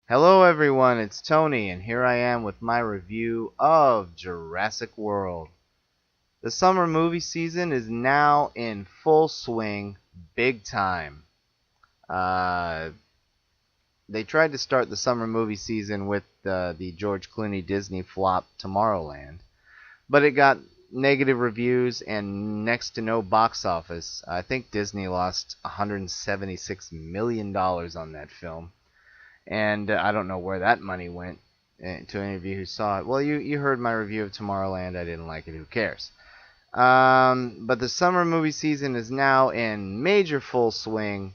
Hello everyone, it's Tony, and here I am with my review of Jurassic World. The summer movie season is now in full swing, big time. Uh, they tried to start the summer movie season with the George Clooney Disney flop Tomorrowland, but it got negative reviews and next to no box office. I think Disney lost $176 million on that film. And I don't know where that money went to any of you who saw it. Well, you heard my review of Tomorrowland. I didn't like it. Who cares? But the summer movie season is now in major full swing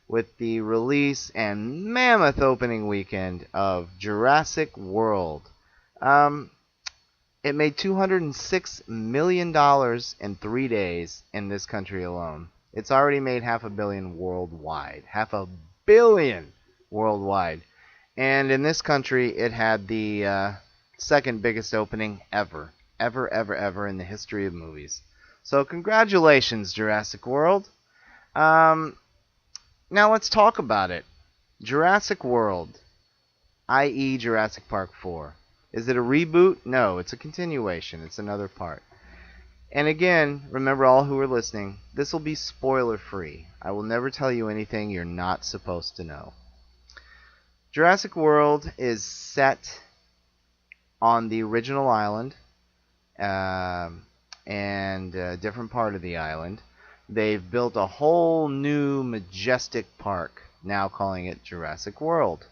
with the release and mammoth opening weekend of Jurassic World. It made $206 million in 3 days in this country alone. It's already made $500 million worldwide. $500 million worldwide. And in this country, it had the second biggest opening ever in the history of movies. So congratulations, Jurassic World. Now let's talk about it. Jurassic World, i.e. Jurassic Park 4. Is it a reboot? No, it's a continuation. It's another part. And again, remember all who are listening, this will be spoiler free. I will never tell you anything you're not supposed to know. Jurassic World is set on the original island and a different part of the island. They've built a whole new majestic park, now calling it Jurassic World.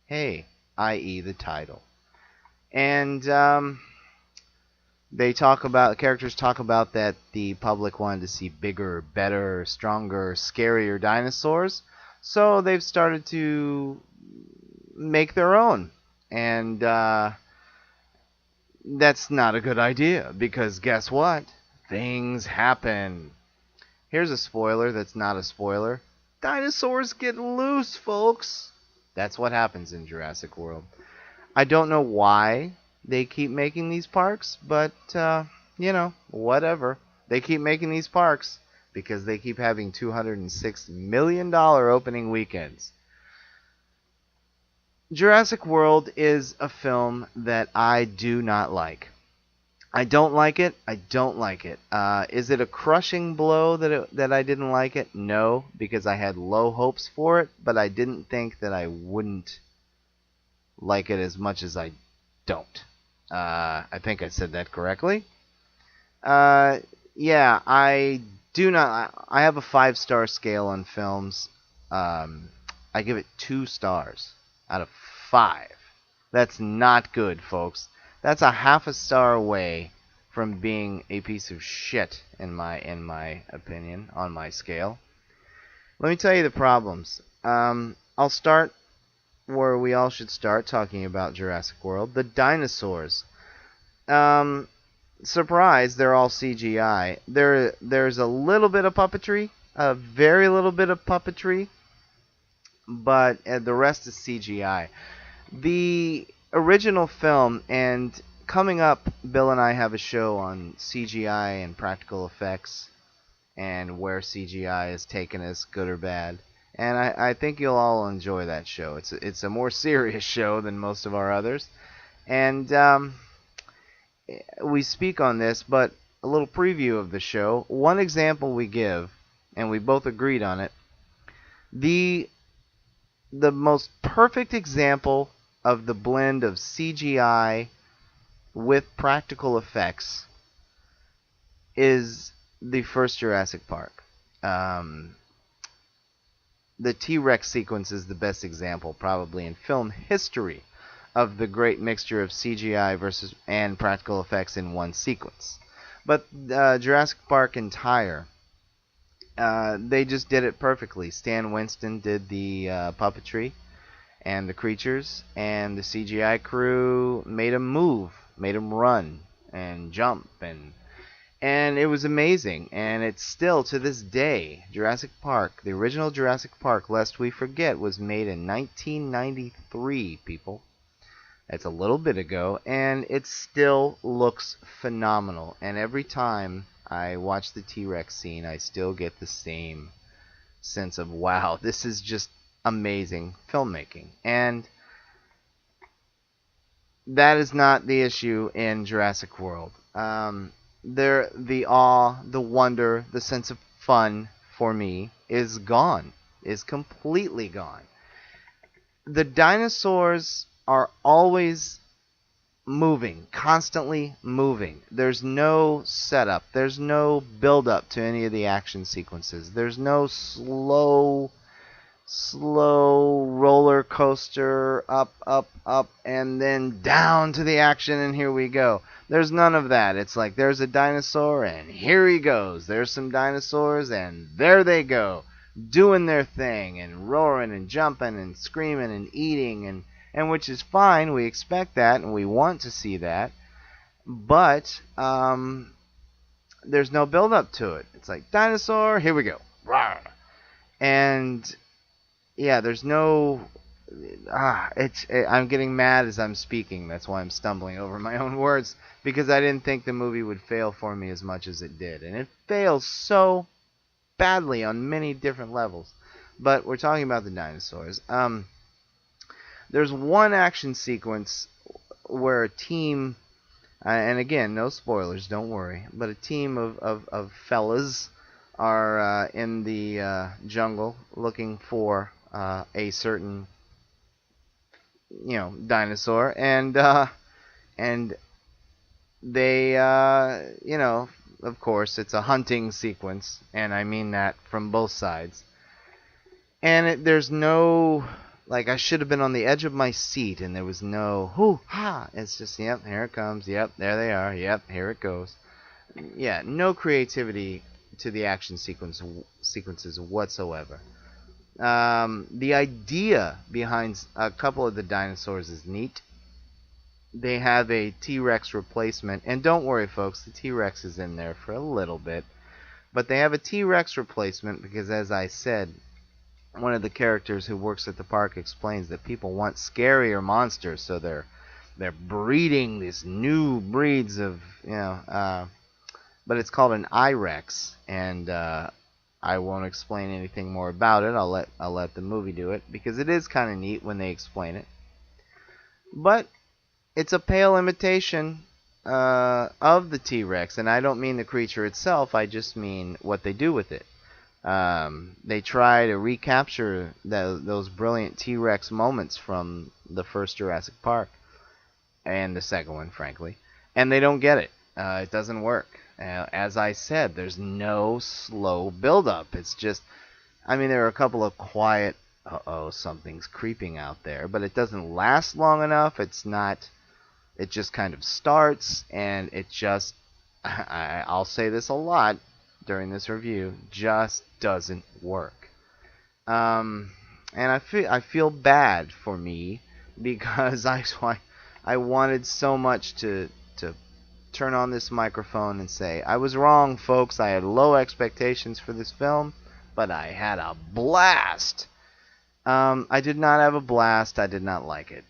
Hey, i.e. the title. And characters talk about that the public wanted to see bigger, better, stronger, scarier dinosaurs. So they've started to make their own. And that's not a good idea, because guess what? Things happen. Here's a spoiler that's not a spoiler. Dinosaurs get loose, folks. That's what happens in Jurassic World. I don't know why they keep making these parks, but, whatever. They keep making these parks because they keep having $206 million opening weekends. Jurassic World is a film that I do not like. I don't like it. I don't like it. Is it a crushing blow that I didn't like it? No, because I had low hopes for it, but I didn't think that I wouldn't like it as much as I don't. I think I said that correctly. Yeah, I do not. I have a 5-star scale on films. I give it 2 stars out of 5. That's not good, folks. That's a half a star away from being a piece of shit in my opinion on my scale. Let me tell you the problems. I'll start where we all should start, talking about Jurassic World. The dinosaurs. Surprise, they're all CGI. There's a little bit of puppetry, a very little bit of puppetry, but the rest is CGI. The original film, and coming up, Bill and I have a show on CGI and practical effects and where CGI has taken us, good or bad. And I think you'll all enjoy that show. It's a more serious show than most of our others. And we speak on this, but a little preview of the show. One example we give, and we both agreed on it, the most perfect example of the blend of CGI with practical effects is the first Jurassic Park. The T-Rex sequence is the best example, probably in film history, of the great mixture of CGI and practical effects in one sequence. But Jurassic Park entire, they just did it perfectly. Stan Winston did the puppetry and the creatures, and the CGI crew made them move, made them run and jump, and it was amazing. And it's still, to this day, Jurassic Park, the original Jurassic Park, lest we forget, was made in 1993, people. That's a little bit ago, and it still looks phenomenal. And every time I watch the T-Rex scene, I still get the same sense of, wow, this is just amazing filmmaking. And that is not the issue in Jurassic World. The awe, the wonder, the sense of fun for me is gone, is completely gone. The dinosaurs are always moving, constantly moving. There's no setup. There's no build up to any of the action sequences. There's no slow roller coaster up, up, up, and then down to the action, and here we go. There's none of that. It's like there's a dinosaur, and here he goes. There's some dinosaurs, and there they go, doing their thing, and roaring, and jumping, and screaming, and eating, and which is fine. We expect that, and we want to see that, but there's no build up to it. It's like, dinosaur, here we go. Rawr. And yeah, there's no. I'm getting mad as I'm speaking. That's why I'm stumbling over my own words, because I didn't think the movie would fail for me as much as it did, and it fails so badly on many different levels. But we're talking about the dinosaurs. There's one action sequence where a team, and again, no spoilers, don't worry, but a team of fellas are in the jungle looking for a certain, dinosaur, and they, of course, it's a hunting sequence, and I mean that from both sides. And there's no, like, I should have been on the edge of my seat, and there was no hoo ha. It's just, yep, here it comes. Yep, there they are. Yep, here it goes. Yeah, no creativity to the action sequences whatsoever. The idea behind a couple of the dinosaurs is neat. They have a T-Rex replacement, and don't worry, folks, the T-Rex is in there for a little bit, but they have a T-Rex replacement because, as I said, one of the characters who works at the park explains that people want scarier monsters, so they're breeding these new breeds of, but it's called an I-Rex, and I won't explain anything more about it. I'll let the movie do it, because it is kind of neat when they explain it. But it's a pale imitation of the T-Rex, and I don't mean the creature itself. I just mean what they do with it. They try to recapture those brilliant T-Rex moments from the first Jurassic Park and the second one, frankly, and they don't get it. It doesn't work. As I said, there's no slow build-up. It's just, there are a couple of quiet, something's creeping out there, but it doesn't last long enough. It just kind of starts, and it just, I'll say this a lot during this review, just doesn't work. And I feel bad for me, because I wanted so much to turn on this microphone and say, I was wrong, folks. I had low expectations for this film, but I had a blast. I did not have a blast. I did not like it.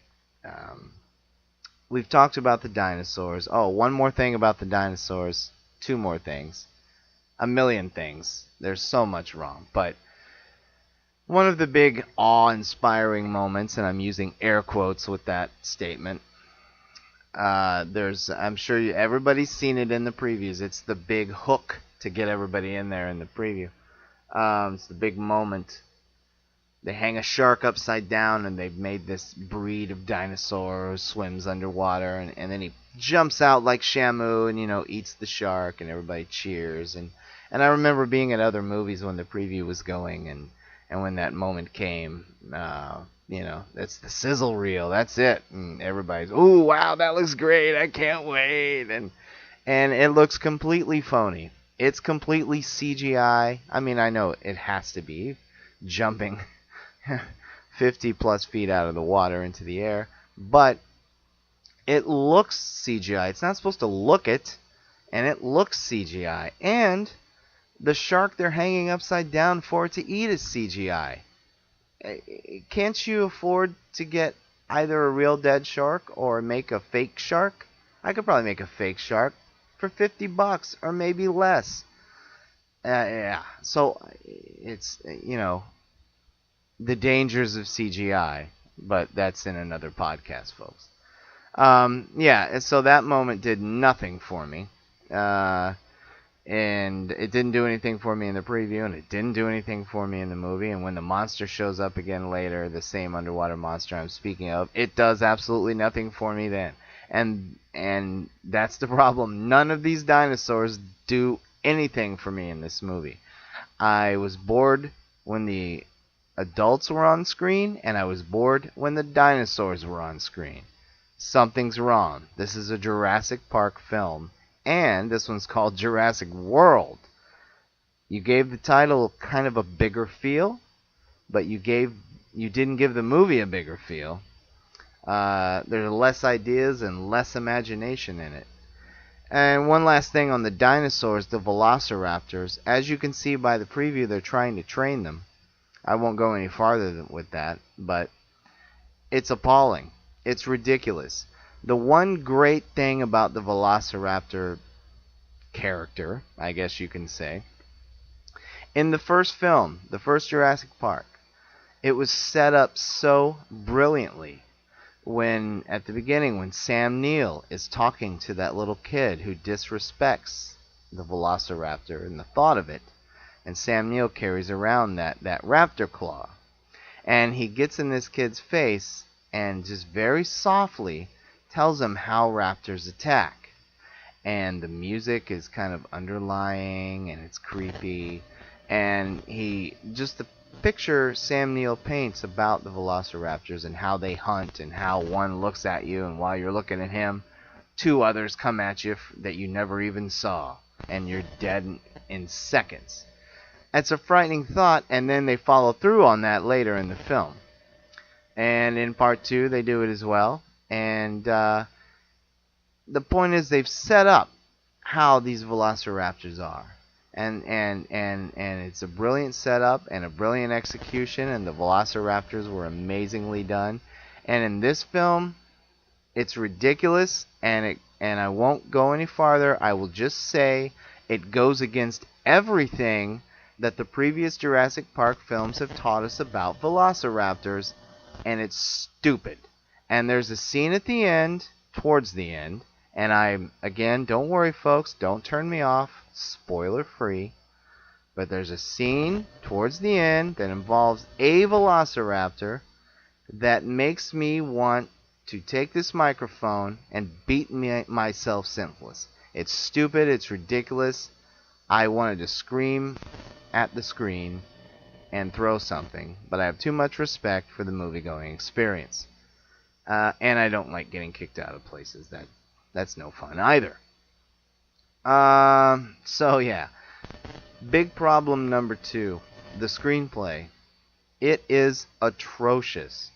We've talked about the dinosaurs. Oh, one more thing about the dinosaurs. Two more things. A million things. There's so much wrong. But one of the big awe-inspiring moments, and I'm using air quotes with that statement, I'm sure everybody's seen it in the previews. It's the big hook to get everybody in there in the preview. It's the big moment. They hang a shark upside down, and they've made this breed of dinosaur who swims underwater, and then he jumps out like Shamu and, eats the shark, and everybody cheers. And I remember being at other movies when the preview was going, and when that moment came, that's the sizzle reel. That's it. And everybody's, ooh, wow, that looks great. I can't wait. And it looks completely phony. It's completely CGI. I know it has to be, jumping 50 plus feet out of the water into the air, but it looks CGI. It's not supposed to look it, and it looks CGI. And the shark they're hanging upside down for to eat is CGI. Can't you afford to get either a real dead shark or make a fake shark? I could probably make a fake shark for $50 or maybe less. Yeah. So it's, the dangers of CGI, but that's in another podcast, folks. Yeah, so that moment did nothing for me. Uh, and it didn't do anything for me in the preview, and it didn't do anything for me in the movie. And when the monster shows up again later, the same underwater monster I'm speaking of, it does absolutely nothing for me then. And that's the problem. None of these dinosaurs do anything for me in this movie. I was bored when the adults were on screen, and I was bored when the dinosaurs were on screen. Something's wrong. This is a Jurassic Park film, and this one's called Jurassic World. You gave the title kind of a bigger feel, but you didn't give the movie a bigger feel. There's less ideas and less imagination in it. And one last thing on the dinosaurs, the velociraptors. As you can see by the preview, they're trying to train them. I won't go any farther with that, but it's appalling. It's ridiculous. The one great thing about the velociraptor character, I guess you can say, in the first film, the first Jurassic Park, it was set up so brilliantly. When at the beginning, when Sam Neill is talking to that little kid who disrespects the velociraptor and the thought of it, and Sam Neill carries around that raptor claw, and he gets in this kid's face and just very softly tells him how raptors attack. And the music is kind of underlying, and it's creepy, and the picture Sam Neill paints about the velociraptors and how they hunt, and how one looks at you, and while you're looking at him, two others come at you that you never even saw, and you're dead in seconds. That's a frightening thought, and then they follow through on that later in the film. And in part 2, they do it as well. And the point is, they've set up how these velociraptors are. And it's a brilliant setup and a brilliant execution, and the velociraptors were amazingly done. And in this film, it's ridiculous, and I won't go any farther. I will just say it goes against everything that the previous Jurassic Park films have taught us about velociraptors, and it's stupid. And there's a scene at the end, towards the end, and again, don't worry folks, don't turn me off, spoiler free, but there's a scene towards the end that involves a velociraptor that makes me want to take this microphone and beat myself senseless. It's stupid, it's ridiculous. I wanted to scream at the screen and throw something, but I have too much respect for the movie-going experience. And I don't like getting kicked out of places. That's no fun either. So yeah. Big problem number 2, the screenplay. It is atrocious.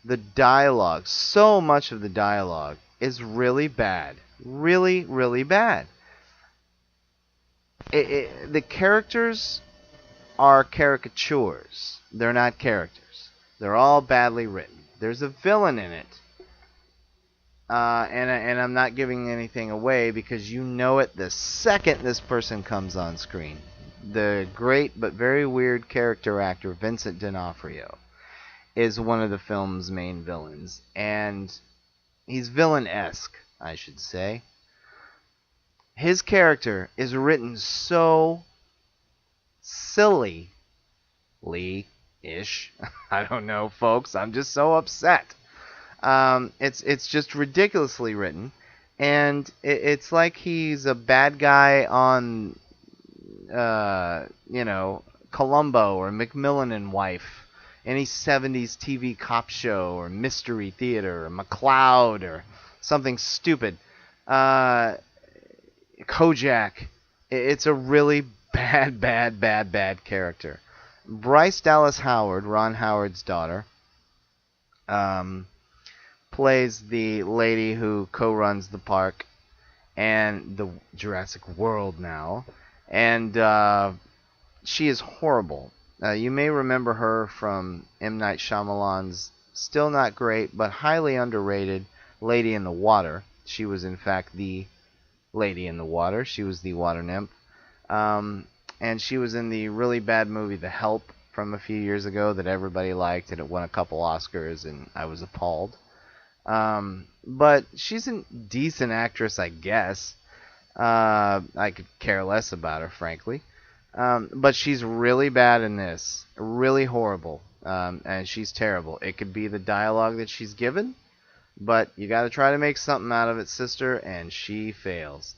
The dialogue, so much of the dialogue, is really bad. Really, really bad. The characters are caricatures. They're not characters. They're all badly written. There's a villain in it. And I'm not giving anything away because you know it the second this person comes on screen. The great but very weird character actor Vincent D'Onofrio is one of the film's main villains. And he's villain-esque, I should say. His character is written so silly-ish. I don't know, folks. I'm just so upset. It's just ridiculously written, and it's like he's a bad guy on, Columbo or Macmillan and Wife, any 70s TV cop show or Mystery Theater or McCloud or something stupid. Kojak. It's a really bad character. Bryce Dallas Howard, Ron Howard's daughter, plays the lady who co-runs the park and the Jurassic World now, and she is horrible. You may remember her from M. Night Shyamalan's still not great but highly underrated Lady in the Water. She was in fact the Lady in the Water. She was the water nymph. And she was in the really bad movie The Help from a few years ago that everybody liked, and it won a couple Oscars, and I was appalled. But she's a decent actress, I guess. I could care less about her, frankly. But she's really bad in this. Really horrible. And she's terrible. It could be the dialogue that she's given, but you gotta try to make something out of it, sister, and she fails.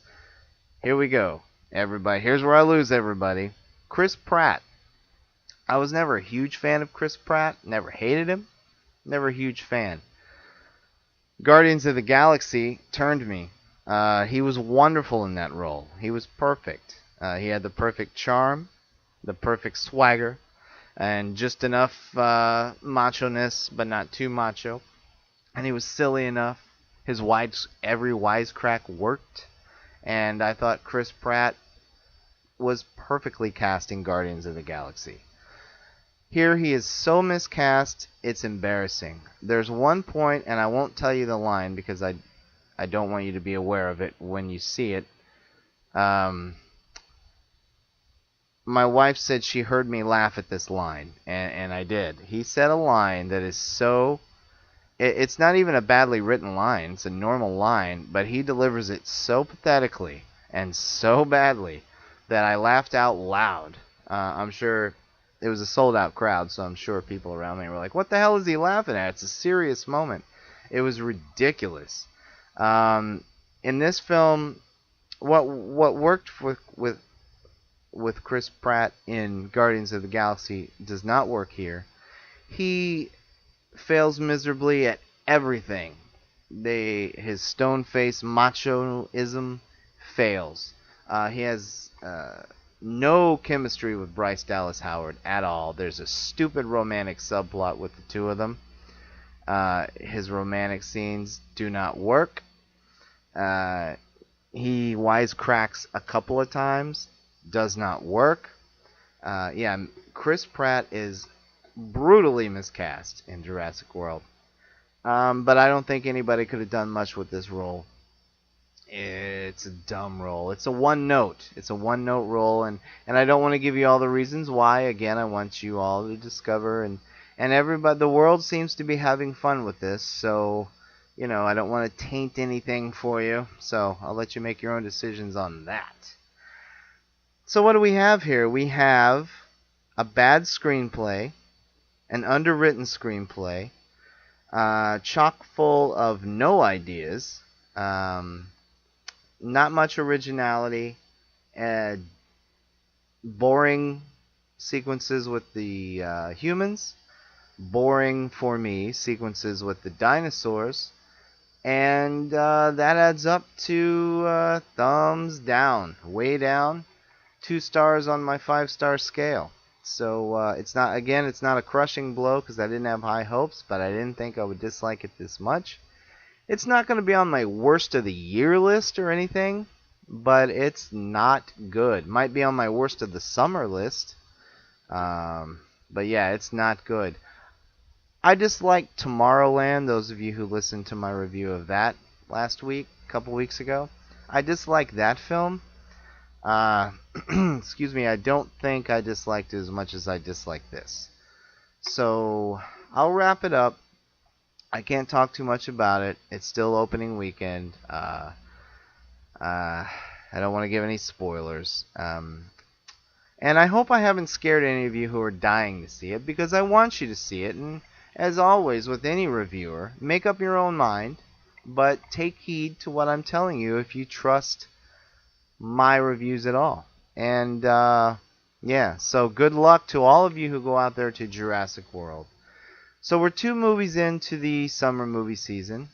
Here we go, everybody. Here's where I lose everybody. Chris Pratt. I was never a huge fan of Chris Pratt. Never hated him. Never a huge fan. Guardians of the Galaxy turned me. He was wonderful in that role. He was perfect. He had the perfect charm, the perfect swagger, and just enough macho-ness, but not too macho. And he was silly enough. Every wisecrack worked. And I thought Chris Pratt was perfectly cast in Guardians of the Galaxy. Here he is so miscast, it's embarrassing. There's one point, and I won't tell you the line because I don't want you to be aware of it when you see it. My wife said she heard me laugh at this line, and I did. He said a line that is so... It's not even a badly written line. It's a normal line, but he delivers it so pathetically and so badly that I laughed out loud. I'm sure it was a sold-out crowd, so I'm sure people around me were like, what the hell is he laughing at? It's a serious moment. It was ridiculous. In this film, what worked with Chris Pratt in Guardians of the Galaxy does not work here. He fails miserably at everything. His stone-faced machoism fails. He has no chemistry with Bryce Dallas Howard at all. There's a stupid romantic subplot with the two of them. His romantic scenes do not work. He wisecracks a couple of times. Does not work. Chris Pratt is brutally miscast in Jurassic World. But I don't think anybody could have done much with this role. It's a dumb role. It's a one-note. It's a one-note role, and I don't want to give you all the reasons why. Again, I want you all to discover, and everybody, the world seems to be having fun with this, so, I don't want to taint anything for you, so I'll let you make your own decisions on that. So what do we have here? We have a bad screenplay, an underwritten screenplay, chock full of no ideas, not much originality, boring sequences with the humans, boring for me sequences with the dinosaurs, and that adds up to thumbs down, way down, 2 stars on my 5-star scale. So it's not a crushing blow because I didn't have high hopes, but I didn't think I would dislike it this much. It's not going to be on my worst of the year list or anything, but it's not good. Might be on my worst of the summer list, but yeah, it's not good. I disliked Tomorrowland. Those of you who listened to my review of that last week, a couple weeks ago, I disliked that film. Excuse me, I don't think I disliked it as much as I disliked this. So, I'll wrap it up. I can't talk too much about it. It's still opening weekend. I don't want to give any spoilers. And I hope I haven't scared any of you who are dying to see it, because I want you to see it. And as always with any reviewer, make up your own mind, but take heed to what I'm telling you if you trust my reviews at all. And yeah, so good luck to all of you who go out there to Jurassic World. So we're 2 movies into the summer movie season.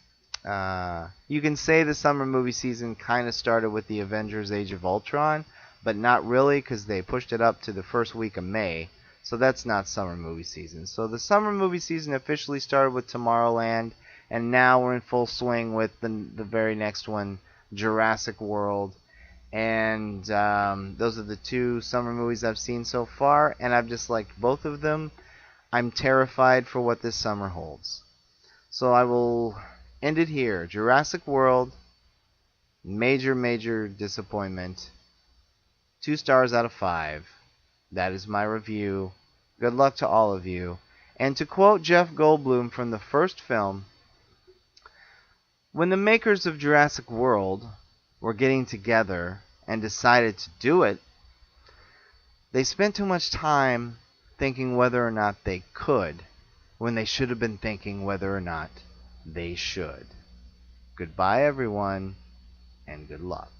You can say the summer movie season kind of started with the Avengers Age of Ultron, but not really, because they pushed it up to the first week of May. So that's not summer movie season. So the summer movie season officially started with Tomorrowland, and now we're in full swing with the very next one, Jurassic World. And those are the 2 summer movies I've seen so far, and I've just liked both of them. I'm terrified for what this summer holds. So I will end it here. Jurassic World, major disappointment. 2 stars out of 5. That is my review. Good luck to all of you. And to quote Jeff Goldblum from the first film, When the makers of Jurassic World were getting together and decided to do it, they spent too much time thinking whether or not they could, when they should have been thinking whether or not they should. Goodbye, everyone, and good luck.